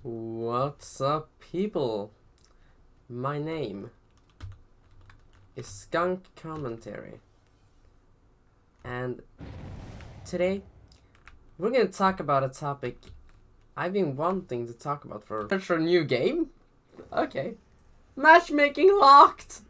What's up, people? My name is Skunk Commentary, and today we're gonna talk about a topic I've been wanting to talk about for a new game. Okay, matchmaking locked.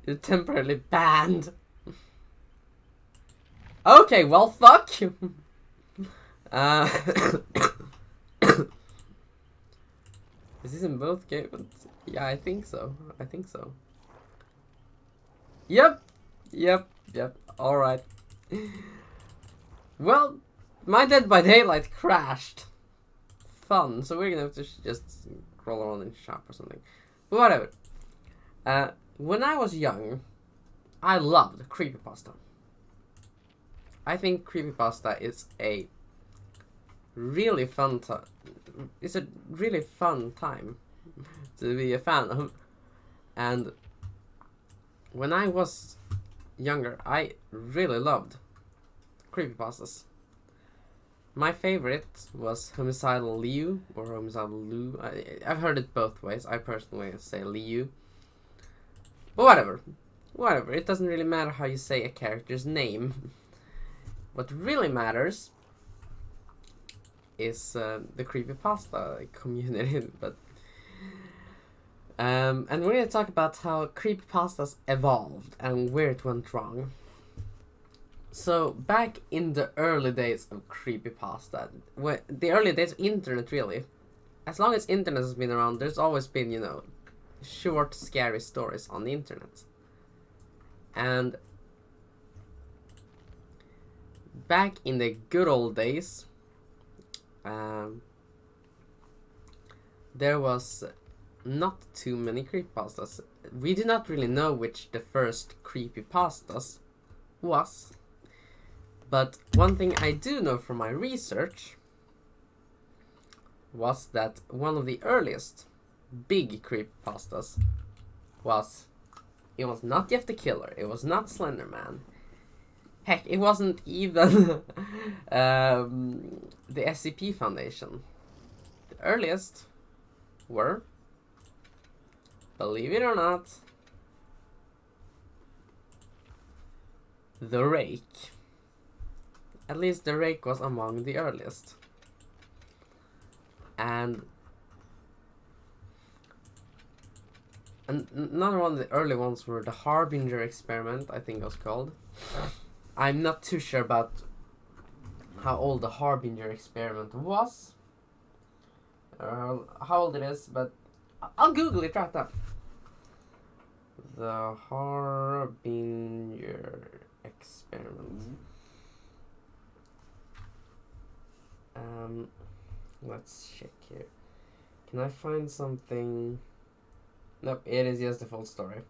You're temporarily banned. Okay, well, fuck you. Is this in both games? Yeah, I think so. Yep. Alright. Well, my Dead by Daylight crashed. Fun. So we're gonna have to just roll around in shop or something. But whatever. When I was young, I loved creepypasta. I think creepypasta is a really fun time. It's a really fun time to be a fan of. And when I was younger, I really loved creepypastas. My favorite was Homicidal Liu or Homicidal Lu. I've heard it both ways. I personally say Liu. But whatever. It doesn't really matter how you say a character's name. What really matters is the creepypasta community. But and we're gonna talk about how creepypastas evolved and where it went wrong. So back in the early days of creepypasta, the early days of internet, really, as long as internet has been around, there's always been, short, scary stories on the internet. And back in the good old days, there was not too many creepypastas. We do not really know which the first creepypastas was. But one thing I do know from my research was that one of the earliest big creepypastas was... It was not Jeff the Killer. It was not Slender Man. Heck, it wasn't even the SCP Foundation. The earliest were, believe it or not, The Rake. At least The Rake was among the earliest. And another one of the early ones were the Harbinger Experiment, I think it was called. I'm not too sure about how old the Harbinger Experiment was. How old it is, but I'll Google it right up. The Harbinger Experiment. Let's check here. Can I find something? Nope, it is just the full story.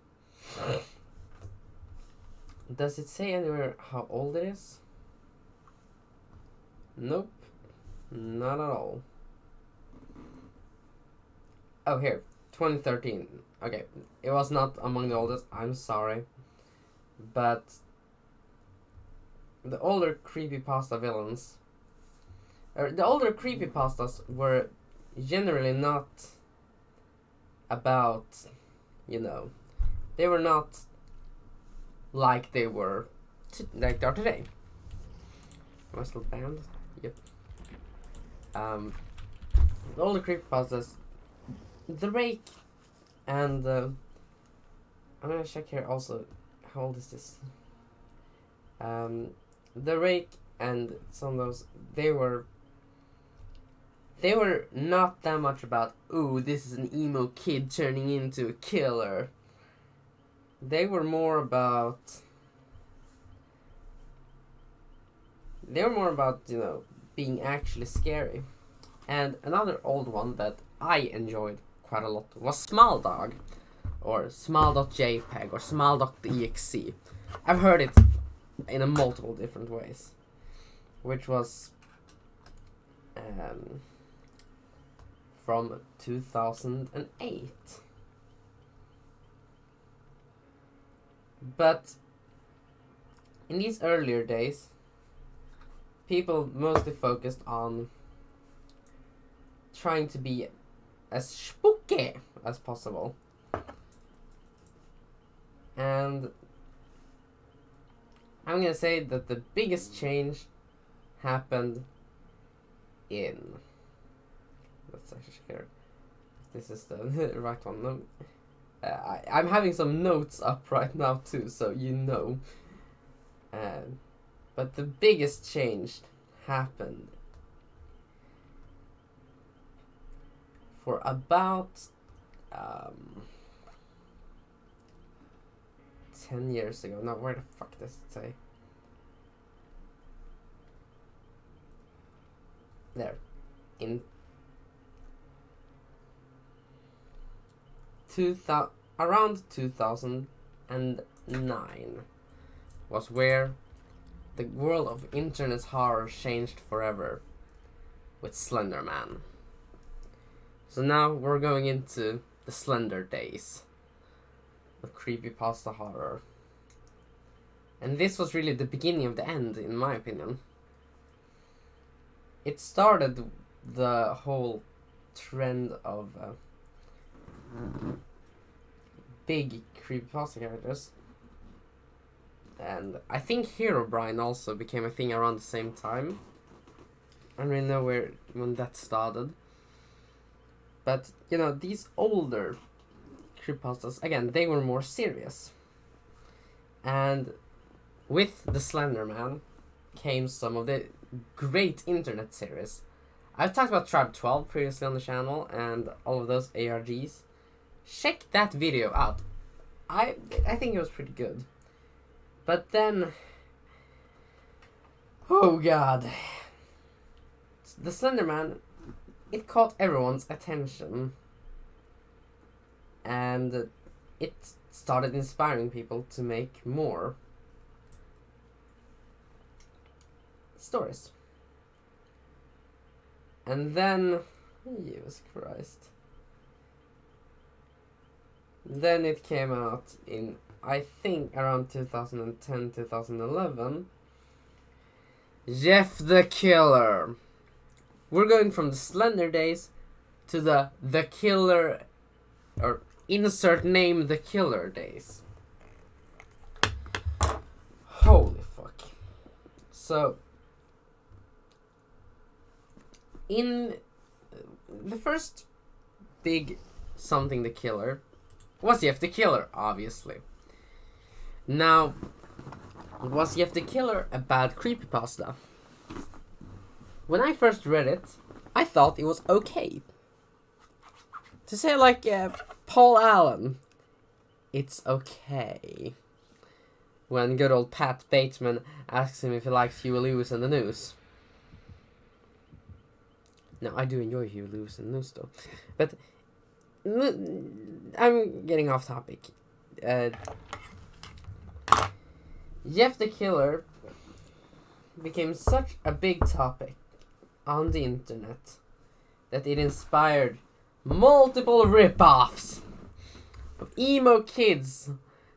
Does it say anywhere how old it is? Nope, not at all. Oh, here, 2013. Okay, it was not among the oldest, I'm sorry. But the older creepypasta villains, the older creepypastas were generally not about, they were not like they were, like they are today. Am I still banned? Yep. The older creepypastas, The Rake, and I'm gonna check here also, how old is this? The Rake and some of those, they were not that much about, ooh, this is an emo kid turning into a killer. They were more about, being actually scary. And another old one that I enjoyed quite a lot was Small Dog, or Small.jpg, or Small.exe. I've heard it in a multiple different ways, which was from 2008. But in these earlier days, people mostly focused on trying to be as spooky as possible. And I'm gonna say that the biggest change happened in... Let's actually check here. This is the right one. No, I'm having some notes up right now too, so you know. But the biggest change happened for about 10 years ago. Now, where the fuck does it say? There. In around 2009 was where the world of internet horror changed forever with Slender Man. So now we're going into the Slender days of creepypasta horror. And this was really the beginning of the end, in my opinion. It started the whole trend of big creepypasta characters. And I think Herobrine also became a thing around the same time. I don't really know when that started. But, you know, these older creepypastas, again, they were more serious. And with the Slender Man came some of the great internet series. I've talked about Tribe 12 previously on the channel and all of those ARGs. Check that video out. I think it was pretty good. But then, oh god, the Slender Man, it caught everyone's attention, and it started inspiring people to make more stories. And then, Jesus Christ, then it came out in, I think, around 2010, 2011, Jeff the Killer. We're going from the Slender days to the Killer, or insert name The Killer days. Holy fuck. So, in the first big something The Killer was Jeff the Killer, obviously. Now, was Jeff the Killer a bad creepypasta? When I first read it, I thought it was okay. To say like Paul Allen, it's okay. When good old Pat Bateman asks him if he likes Huey Lewis and the News. Now, I do enjoy Huey Lewis and the News though. But I'm getting off topic. Jeff the Killer became such a big topic on the internet that it inspired multiple rip-offs of emo kids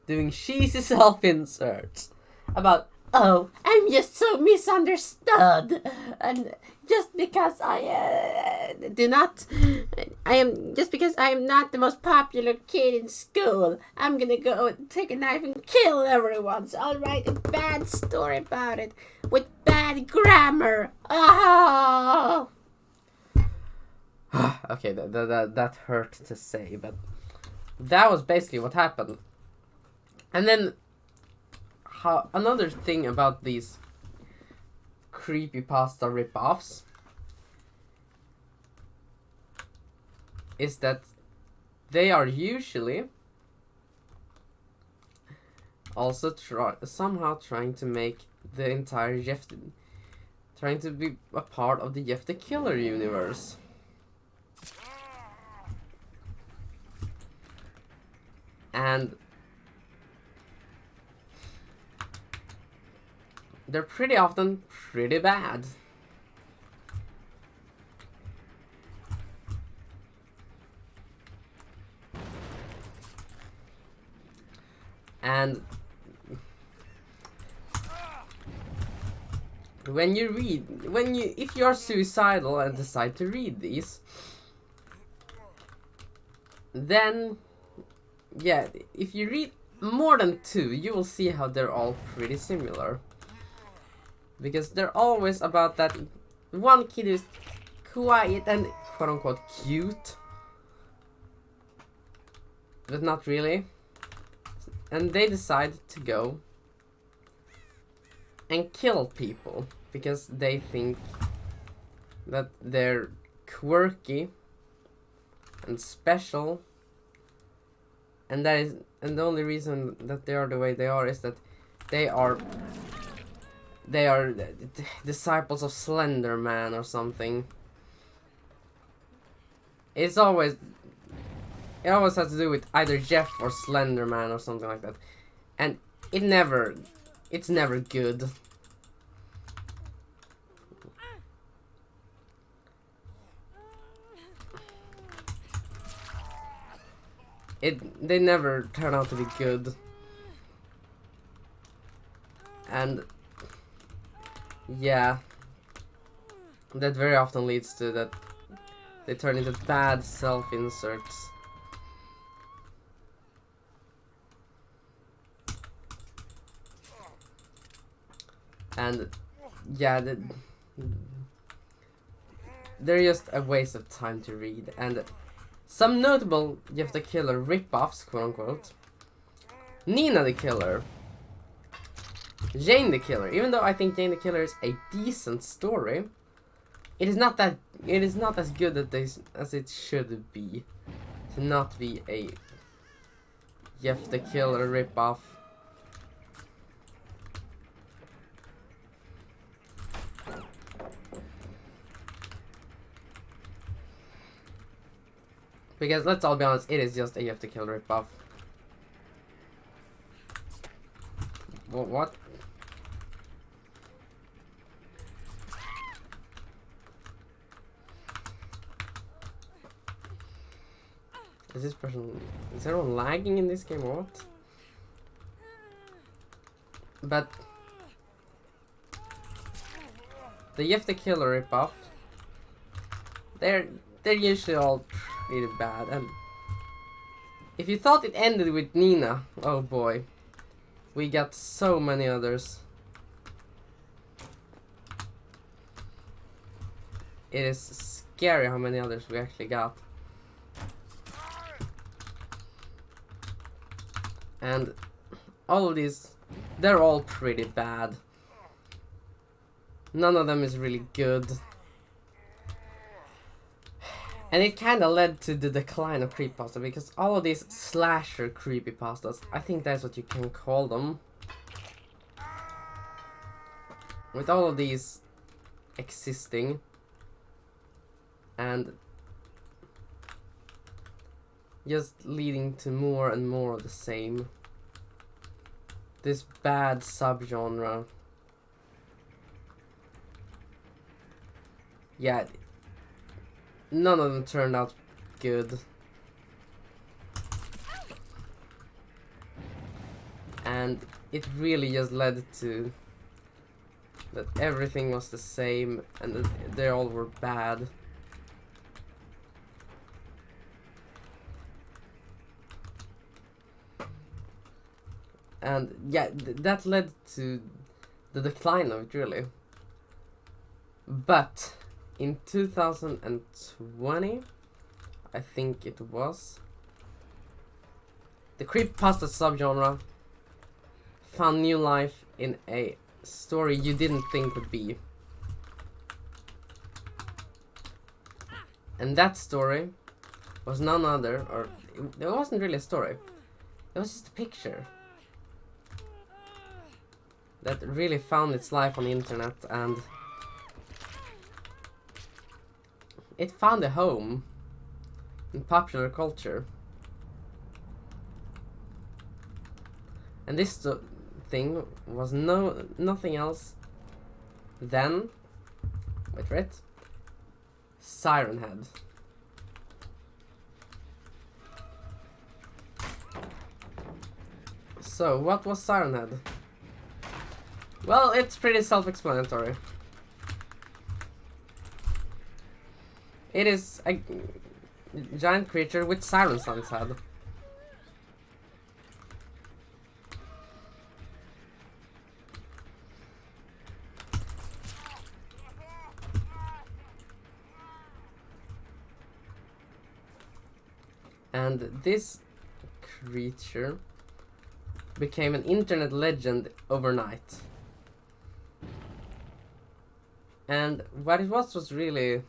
doing cheesy self-inserts about, oh, I'm just so misunderstood, and just because I am not the most popular kid in school, I'm gonna go and take a knife and kill everyone. So I'll write a bad story about it with bad grammar. Oh. Okay, that hurt to say, but that was basically what happened. And then, another thing about these creepypasta rip-offs is that they are usually also somehow trying to make the entire trying to be a part of the Jeff the Killer universe. And they're pretty often pretty bad. And if you are suicidal and decide to read these, then yeah, if you read more than 2, you will see how they're all pretty similar. Because they're always about that one kid who's quiet and quote unquote cute, but not really. And they decide to go and kill people because they think that they're quirky and special, and the only reason that they are the way they are is that they are disciples of Slender Man or something. It always has to do with either Jeff or Slender Man or something like that, and it's never good. They never turn out to be good. And yeah, that very often leads to that they turn into bad self-inserts. And yeah, they're just a waste of time to read. And some notable Jeff the Killer rip-offs, quote-unquote. Nina the Killer. Jane the Killer. Even though I think Jane the Killer is a decent story, it is not as good as it should be. To not be a Jeff the Killer rip-off. Because let's all be honest, it is just a Jeff the Killer ripoff. What? Is everyone lagging in this game or what? But the Jeff the Killer ripoff, they're usually all pretty bad. And if you thought it ended with Nina, oh boy, we got so many others. It is scary how many others we actually got. And all of these, they're all pretty bad. None of them is really good. And it kinda led to the decline of creepypasta, because all of these slasher creepypastas, I think that's what you can call them, with all of these existing, and just leading to more and more of the same. This bad subgenre. Yeah, none of them turned out good. And it really just led to that everything was the same and that they all were bad. And yeah, that led to the decline of it, really. But in 2020, I think it was, the creepypasta subgenre found new life in a story you didn't think would be. And that story was none other, or it wasn't really a story, it was just a picture that really found its life on the internet, and it found a home in popular culture. And this thing was nothing else than, wait for it, Siren Head. So, what was Siren Head? Well, it's pretty self-explanatory. It is a giant creature with sirens on its head. And this creature became an internet legend overnight. And what it was really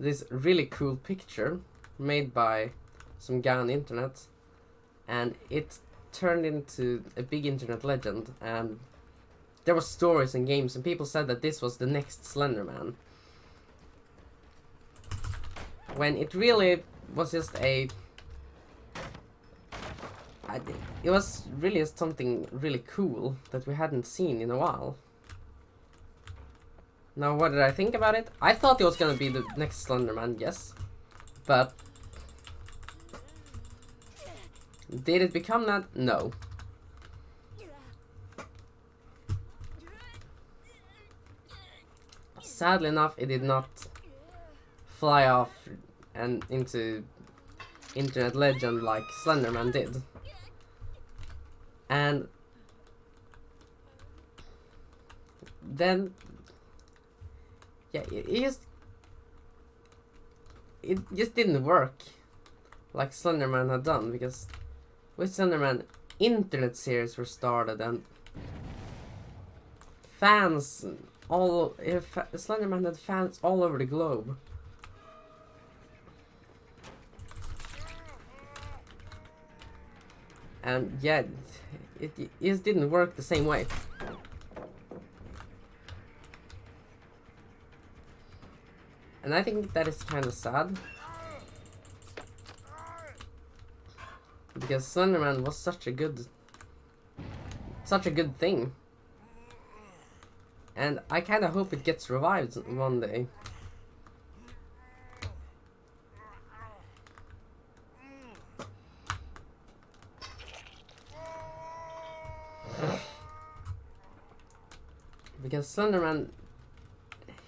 this really cool picture made by some guy on the internet, and it turned into a big internet legend, and there were stories and games, and people said that this was the next Slender Man, when it really was just it was really something really cool that we hadn't seen in a while. Now, what did I think about it? I thought it was gonna be the next Slender Man, yes. But did it become that? No. Sadly enough, it did not fly off and into internet legend like Slender Man did. And then yeah, it just didn't work like Slender Man had done, because with Slender Man, internet series were started and fans Slender Man had fans all over the globe. And yeah, it just didn't work the same way. And I think that is kind of sad, because Slender Man was such a good thing, and I kind of hope it gets revived one day. Because Slender Man,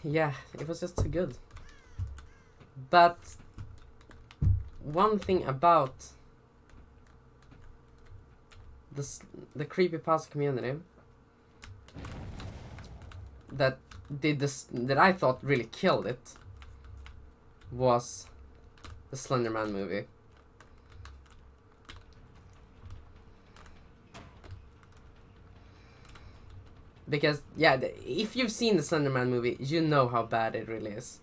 yeah, it was just so good. But one thing about the creepypasta community that I thought really killed it was the Slender Man movie. Because yeah, if you've seen the Slender Man movie, you know how bad it really is.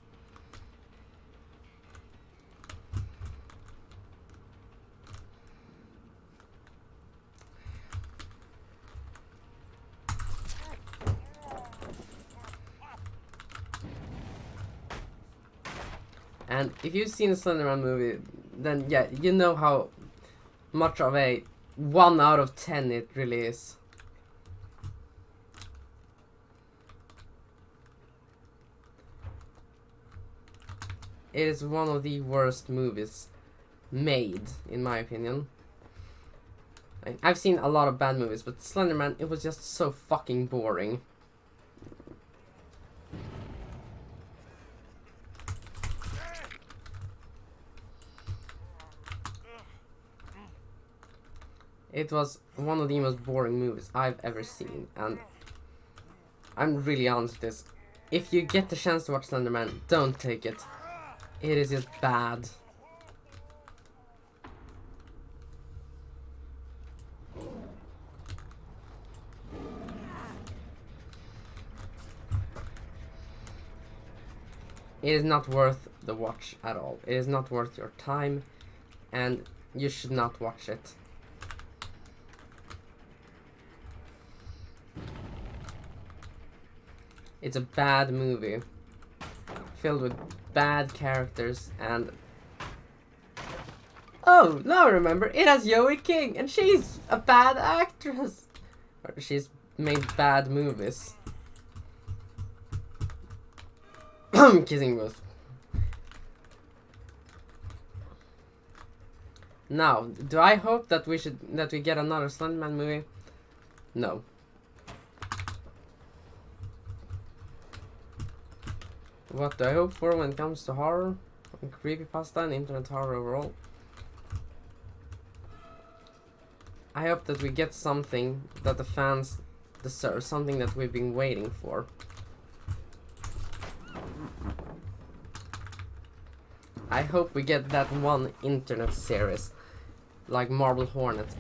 And if you've seen the Slender Man movie, then yeah, you know how much of a 1 out of 10 it really is. It is one of the worst movies made, in my opinion. I've seen a lot of bad movies, but Slender Man, it was just so fucking boring. It was one of the most boring movies I've ever seen, and I'm really honest with this. If you get the chance to watch Slender Man, don't take it. It is just bad. It is not worth the watch at all. It is not worth your time, and you should not watch it. It's a bad movie, filled with bad characters, and oh, now I remember, it has Joey King, and she's a bad actress. Or she's made bad movies. Kissing booth. Now, do I hope that we get another Slender Man movie? No. What do I hope for when it comes to horror and creepypasta and internet horror overall? I hope that we get something that the fans deserve, something that we've been waiting for. I hope we get that one internet series, like Marble Hornet.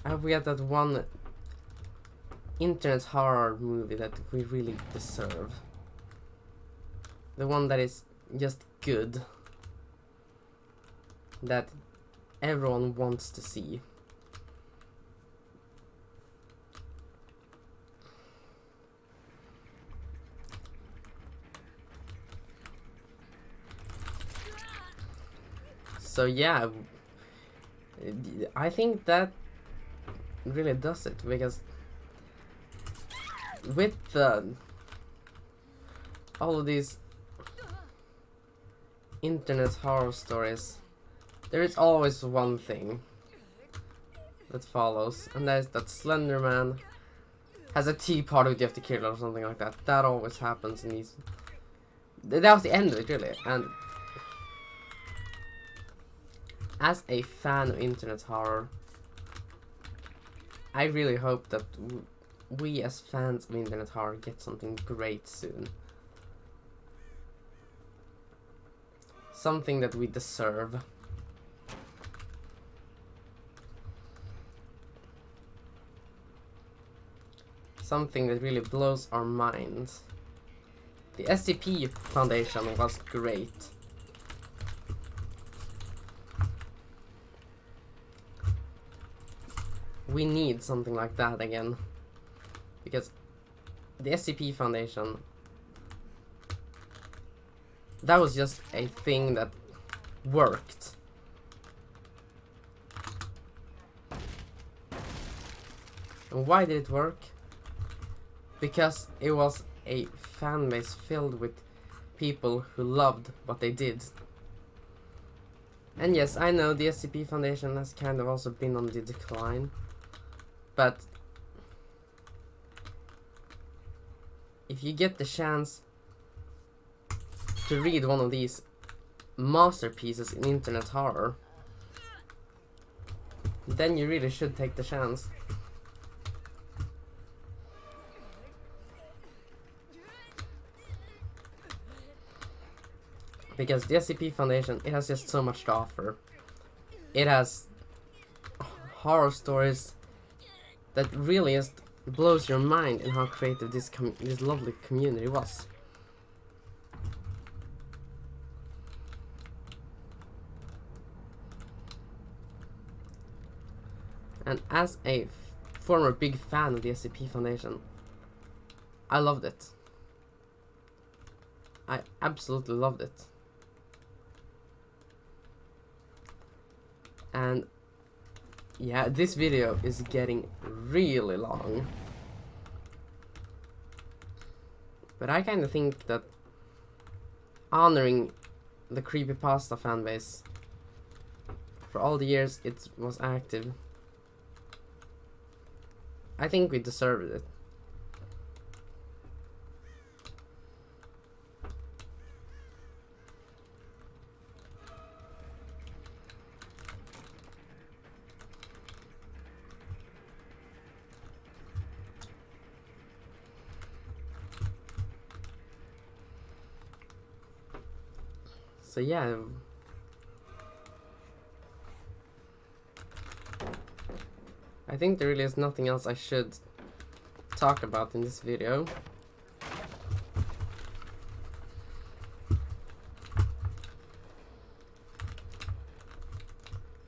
I hope we get that one internet horror movie that we really deserve. The one that is just good. That everyone wants to see. So yeah, I think that really does it, because with all of these internet horror stories, there is always one thing that follows, and that is that Slender Man has a tea party with you have to kill or something like that. That always happens in these. That was the end of it, really. And as a fan of internet horror, I really hope that we as fans of internet horror get something great soon. Something that we deserve. Something that really blows our minds. The SCP Foundation was great. We need something like that again, because the SCP Foundation, that was just a thing that worked. And why did it work? Because it was a fan base filled with people who loved what they did. And yes, I know the SCP Foundation has kind of also been on the decline. But if you get the chance to read one of these masterpieces in internet horror, then you really should take the chance. Because the SCP Foundation, it has just so much to offer. It has horror stories that really just blows your mind in how creative this lovely community was. And as a former big fan of the SCP Foundation, I loved it. I absolutely loved it. And yeah, this video is getting really long. But I kind of think that honoring the creepypasta fanbase for all the years it was active, I think we deserved it. So yeah, I think there really is nothing else I should talk about in this video.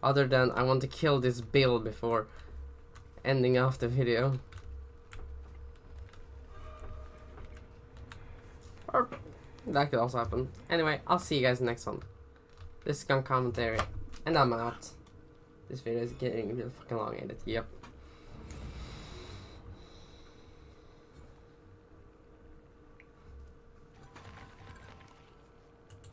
Other than I want to kill this Bill before ending off the video. Or that could also happen. Anyway, I'll see you guys next one. This is Skunk Commentary, and I'm out. This video is getting real fucking long, ain't it? Yep.